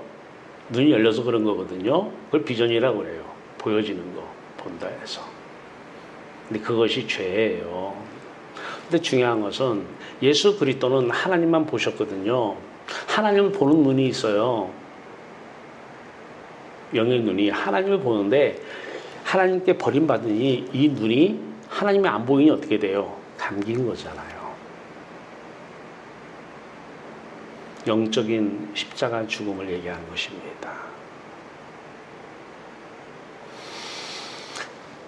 눈이 열려서 그런 거거든요. 그걸 비전이라고 그래요. 보여지는 거, 본다 해서. 근데 그것이 죄예요. 근데 중요한 것은 예수 그리스도는 하나님만 보셨거든요. 하나님을 보는 눈이 있어요. 영의 눈이 하나님을 보는데 하나님께 버림받으니 이 눈이 하나님이 안 보이니 어떻게 돼요? 감긴 거잖아요. 영적인 십자가 죽음을 얘기하는 것입니다.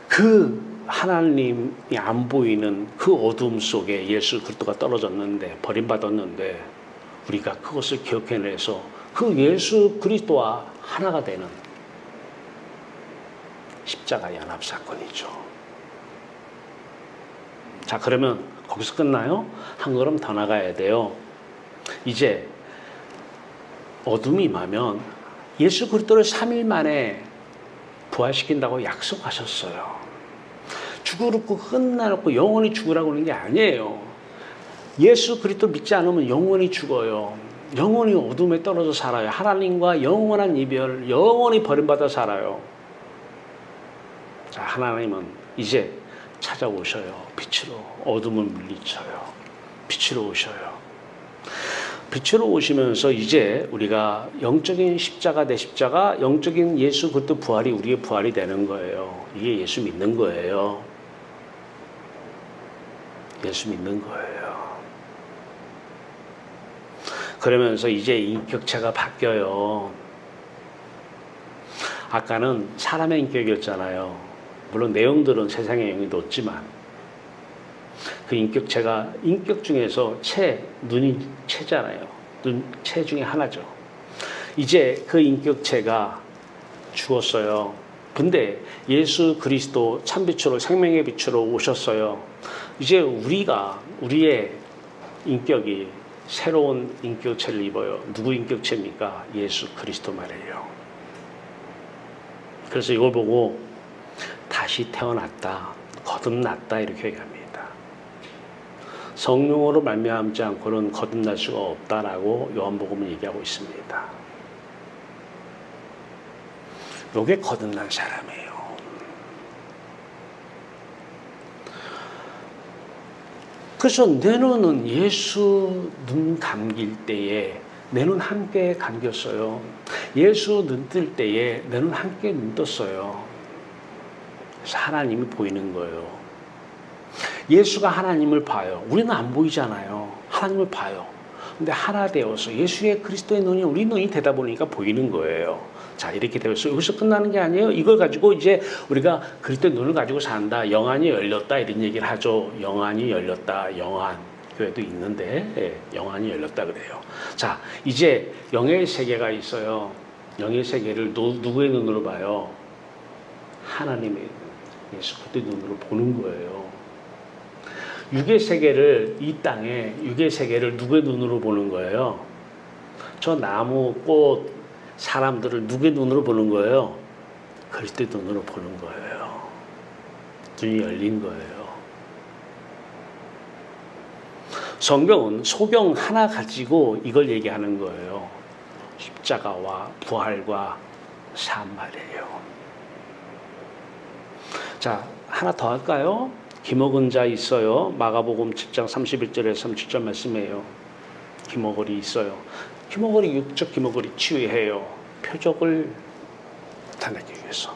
그 하나님이 안 보이는 그 어둠 속에 예수 그리스도가 떨어졌는데, 버림받았는데 우리가 그것을 기억해내서 그 예수 그리스도와 하나가 되는 십자가 연합 사건이죠. 자, 그러면 거기서 끝나요? 한 걸음 더 나가야 돼요. 이제 어둠이 임하면 예수 그리스도를 3일 만에 부활시킨다고 약속하셨어요. 죽어놓고 끝나놓고 영원히 죽으라고 하는 게 아니에요. 예수 그리스도 믿지 않으면 영원히 죽어요. 영원히 어둠에 떨어져 살아요. 하나님과 영원한 이별, 영원히 버림받아 살아요. 자, 하나님은 이제 찾아오셔요. 빛으로 어둠을 물리쳐요. 빛으로 오셔요. 빛으로 오시면서 이제 우리가 영적인 십자가 대 십자가, 영적인 예수 그리스도 부활이 우리의 부활이 되는 거예요. 이게 예수 믿는 거예요. 예수 믿는 거예요. 그러면서 이제 인격체가 바뀌어요. 아까는 사람의 인격이었잖아요. 물론 내용들은 세상의 영이 높지만 그 인격체가 인격 중에서 눈이 체잖아요. 눈체 중에 하나죠. 이제 그 인격체가 죽었어요. 근데 예수 그리스도 참빛으로 생명의 빛으로 오셨어요. 이제 우리의 인격이 새로운 인격체를 입어요. 누구 인격체입니까? 예수 그리스도 말이에요. 그래서 이걸 보고 다시 태어났다, 거듭났다 이렇게 얘기합니다. 성령으로 말미암지 않고는 거듭날 수가 없다라고 요한복음은 얘기하고 있습니다. 이게 거듭난 사람이에요. 그래서 내 눈은 예수 눈 감길 때에 내 눈 함께 감겼어요. 예수 눈 뜰 때에 내 눈 함께 눈 떴어요. 그래서 하나님이 보이는 거예요. 예수가 하나님을 봐요. 우리는 안 보이잖아요. 하나님을 봐요. 근데 하나 되어서 예수의 그리스도의 눈이 우리 눈이 되다 보니까 보이는 거예요. 자, 이렇게 되어서 여기서 끝나는 게 아니에요. 이걸 가지고 이제 우리가 그리스도의 눈을 가지고 산다. 영안이 열렸다. 이런 얘기를 하죠. 영안이 열렸다. 영안. 교회도 있는데, 예, 영안이 열렸다 그래요. 자, 이제 영의 세계가 있어요. 영의 세계를 누구의 눈으로 봐요? 하나님의 예수 그리스도의 눈으로 보는 거예요. 육의 세계를, 이 땅에 육의 세계를 누구의 눈으로 보는 거예요? 저 나무, 꽃, 사람들을 누구의 눈으로 보는 거예요? 그리스도의 눈으로 보는 거예요. 눈이 열린 거예요. 성경은 소경 하나 가지고 이걸 얘기하는 거예요. 십자가와 부활과 산 말이에요. 자, 하나 더 할까요? 기먹은 자 있어요. 마가복음 7장 31절에서 37절 말씀이에요. 기머거리 있어요. 기머거리, 육적 기머거리 치유해요. 표적을 나타내기 위해서.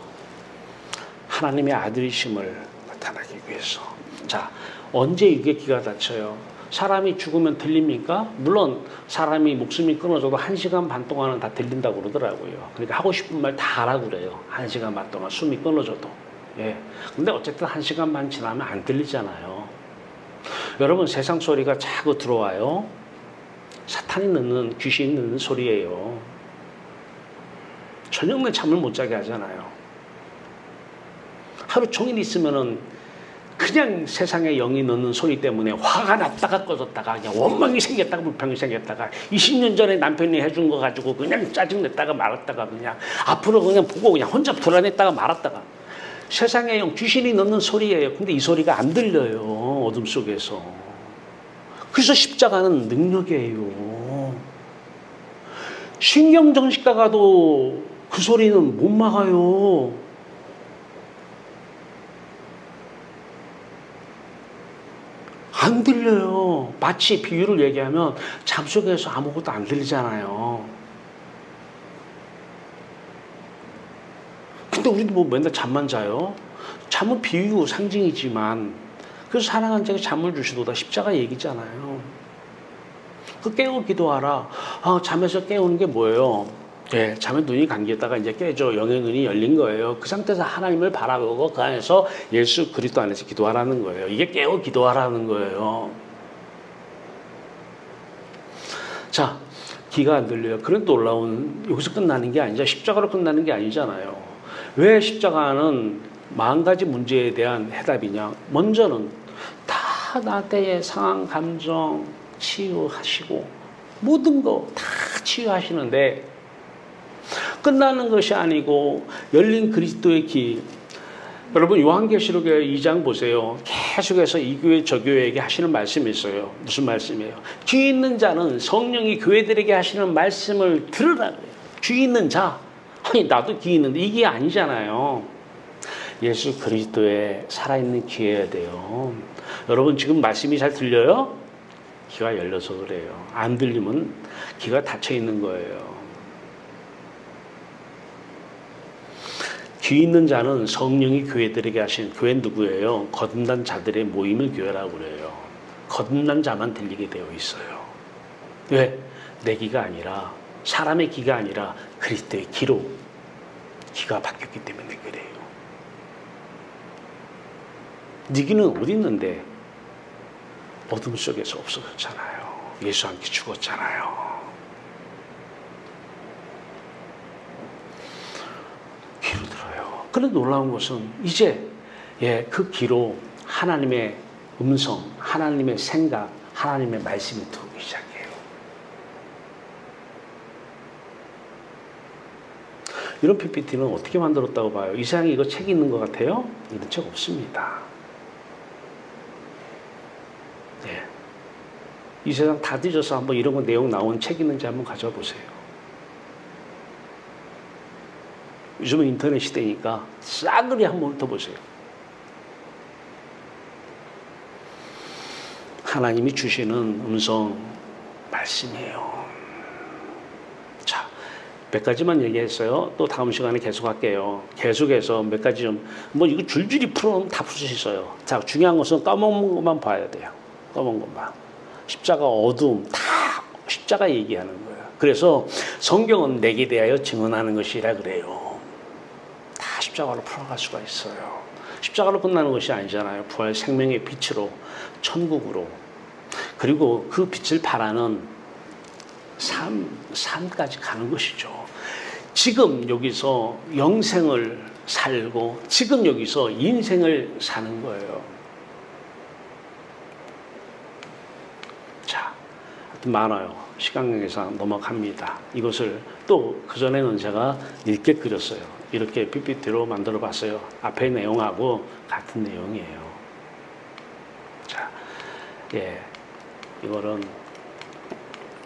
하나님의 아들이심을 나타내기 위해서. 자, 언제 육의 기가 닫혀요? 사람이 죽으면 들립니까? 물론 사람이 목숨이 끊어져도 1시간 반 동안은 다 들린다고 그러더라고요. 그러니까 하고 싶은 말 다 하라고 그래요. 1시간 반 동안 숨이 끊어져도. 예. 근데 어쨌든 1시간 반 지나면 안 들리잖아요. 여러분, 세상 소리가 자꾸 들어와요. 사탄이 넣는, 귀신이 넣는 소리예요. 저녁내 잠을 못 자게 하잖아요. 하루 종일 있으면은 그냥 세상에 영이 넣는 소리 때문에 화가 났다가 꺼졌다가 그냥 원망이 생겼다가 불평이 생겼다가 20년 전에 남편이 해준 거 가지고 그냥 짜증냈다가 말았다가 그냥 앞으로 그냥 보고 그냥 혼자 불안했다가 말았다가 세상에 영 귀신이 넣는 소리예요. 근데 이 소리가 안 들려요. 어둠 속에서. 그래서 십자가는 능력이에요. 신경정신과 가도 그 소리는 못 막아요. 안 들려요. 마치 비유를 얘기하면 잠속에서 아무것도 안 들리잖아요. 근데 우리도 뭐 맨날 잠만 자요? 잠은 비유 상징이지만 그래서 사랑하는 자에게 잠을 주시도다 십자가 얘기잖아요. 그 깨고 기도하라. 잠에서 깨우는 게 뭐예요? 네, 잠에 눈이 감겼다가 이제 깨죠. 영의 눈이 열린 거예요. 그 상태에서 하나님을 바라보고 그 안에서 예수 그리스도 안에서 기도하라는 거예요. 이게 깨고 기도하라는 거예요. 자, 귀가 안 들려요. 그래도 놀라운, 여기서 끝나는 게 아니죠. 십자가로 끝나는 게 아니잖아요. 왜 십자가는 40가지 문제에 대한 해답이냐? 먼저는 다 나한테의 상황, 감정 치유하시고 모든 거 다 치유하시는데 끝나는 것이 아니고 열린 그리스도의 길. 여러분 요한계시록의 2장 보세요. 계속해서 이 교회 저 교회에게 하시는 말씀이 있어요. 무슨 말씀이에요? 귀 있는 자는 성령이 교회들에게 하시는 말씀을 들으라 그래요. 귀 있는 자. 아니 나도 귀 있는데 이게 아니잖아요. 예수 그리스도의 살아있는 귀여야 돼요. 여러분 지금 말씀이 잘 들려요? 귀가 열려서 그래요. 안 들리면 귀가 닫혀 있는 거예요. 귀 있는 자는 성령이 교회들에게 하신, 교회는 누구예요? 거듭난 자들의 모임을 교회라고 그래요. 거듭난 자만 들리게 되어 있어요. 왜? 내 귀가 아니라, 사람의 귀가 아니라 그리스도의 귀로 귀가 바뀌었기 때문에 그래요. 네 귀는 어디 있는데? 어둠 속에서 없어졌잖아요. 예수 함께 죽었잖아요. 그런데 놀라운 것은 이제 그 귀로 하나님의 음성, 하나님의 생각, 하나님의 말씀이 들어오기 시작해요. 이런 PPT는 어떻게 만들었다고 봐요? 이 세상에 이거 책이 있는 것 같아요? 이런 책 없습니다. 이 세상 다 뒤져서 한번 이런 거 내용 나온 책 있는지 한번 가져와 보세요. 요즘은 인터넷 시대니까 싸그리 한번 훑어보세요. 하나님이 주시는 음성 말씀이에요. 자, 몇 가지만 얘기했어요. 또 다음 시간에 계속 할게요. 계속해서 몇 가지 뭐 이거 줄줄이 풀어놓으면 다 풀 수 있어요. 자, 중요한 것은 까먹은 것만 봐야 돼요. 까먹은 것만. 십자가 어두움 다 십자가 얘기하는 거예요. 그래서 성경은 내게 대하여 증언하는 것이라 그래요. 다 십자가로 풀어갈 수가 있어요. 십자가로 끝나는 것이 아니잖아요. 부활 생명의 빛으로 천국으로 그리고 그 빛을 바라는 삶까지 가는 것이죠. 지금 여기서 영생을 살고 지금 여기서 인생을 사는 거예요. 자, 많아요. 시간 관계상 넘어갑니다. 이것을 또 그전에는 제가 읽게 그렸어요. 이렇게 PPT로 만들어 봤어요. 앞에 내용하고 같은 내용이에요. 자, 이거는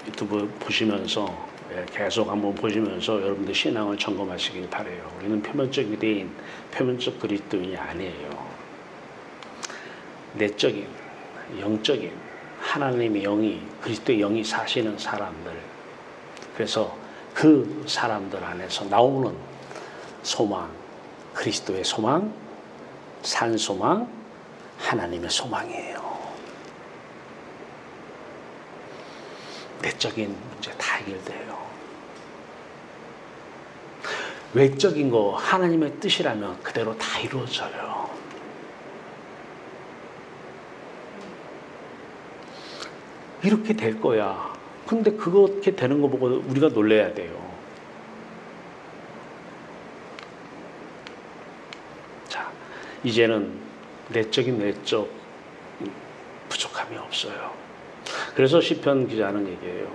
유튜브 보시면서 계속 한번 보시면서 여러분들 신앙을 점검하시길 바래요. 우리는 표면적 유대인, 표면적 그리스도인이 아니에요. 내적인, 영적인 하나님의 영이 그리스도의 영이 사시는 사람들. 그래서 그 사람들 안에서 나오는 소망, 그리스도의 소망, 산 소망, 하나님의 소망이에요. 내적인 문제 다 해결돼요. 외적인 거 하나님의 뜻이라면 그대로 다 이루어져요. 이렇게 될 거야. 근데 그렇게 되는 거 보고 우리가 놀라야 돼요. 자, 이제는 내적 부족함이 없어요. 그래서 시편 기자는 얘기해요.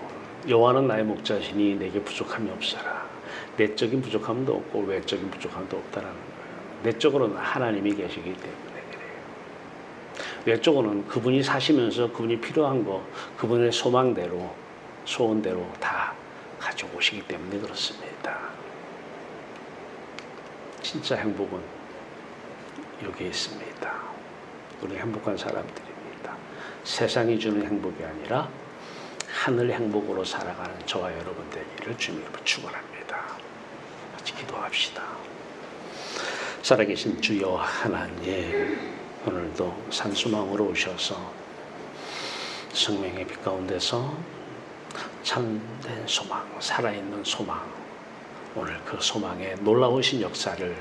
여호와는 나의 목자시니 내게 부족함이 없어라. 내적인 부족함도 없고 외적인 부족함도 없다라는 거예요. 내적으로는 하나님이 계시기 때문에 그래요. 외적으로는 그분이 사시면서 그분이 필요한 거, 그분의 소망대로, 소원대로 다 가지고 오시기 때문에 그렇습니다. 진짜 행복은 여기에 있습니다. 우리 행복한 사람들입니다. 세상이 주는 행복이 아니라 하늘 행복으로 살아가는 저와 여러분 되기를 주님으로 축원합니다. 같이 기도합시다. 살아계신 주여 하나님, 오늘도 산수망으로 오셔서 생명의 빛 가운데서 참된 소망, 살아있는 소망, 오늘 그 소망에 놀라우신 역사를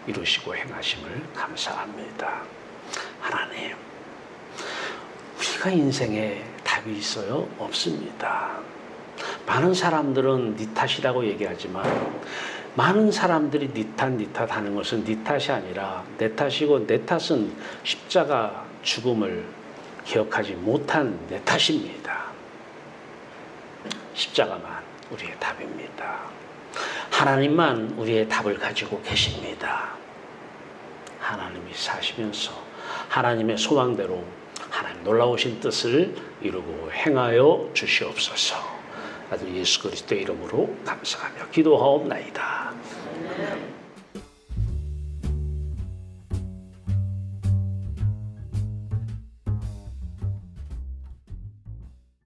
이루시고 행하심을 감사합니다. 하나님, 우리가 인생에 답이 있어요? 없습니다. 많은 사람들은 네 탓이라고 얘기하지만 많은 사람들이 네 탓 하는 것은 네 탓이 아니라 내 탓이고, 내 탓은 십자가 죽음을 기억하지 못한 내 탓입니다. 십자가만 우리의 답입니다. 하나님만 우리의 답을 가지고 계십니다. 하나님이 사시면서 하나님의 소망대로 하나님 놀라우신 뜻을 이루고 행하여 주시옵소서. 아들 예수 그리스도의 이름으로 감사하며 기도하옵나이다.